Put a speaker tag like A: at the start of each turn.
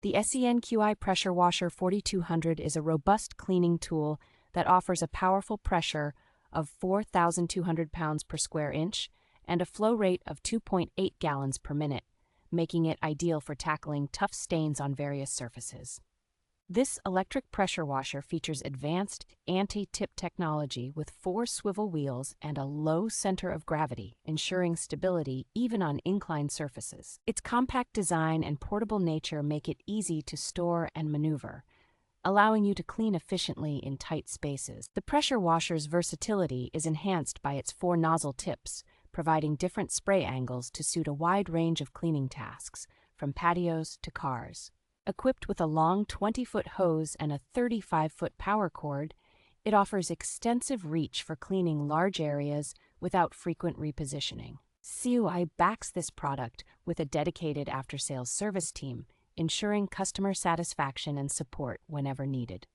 A: The SEN-QII Pressure Washer 4200 is a robust cleaning tool that offers a powerful pressure of 4,200 pounds per square inch and a flow rate of 2.8 gallons per minute, making it ideal for tackling tough stains on various surfaces. This electric pressure washer features advanced anti-tip technology with 4 swivel wheels and a low center of gravity, ensuring stability even on inclined surfaces. Its compact design and portable nature make it easy to store and maneuver, allowing you to clean efficiently in tight spaces. The pressure washer's versatility is enhanced by its 4 nozzle tips, providing different spray angles to suit a wide range of cleaning tasks, from patios to cars. Equipped with a long 20-foot hose and a 35-foot power cord, it offers extensive reach for cleaning large areas without frequent repositioning. SEN-QII backs this product with a dedicated after-sales service team, ensuring customer satisfaction and support whenever needed.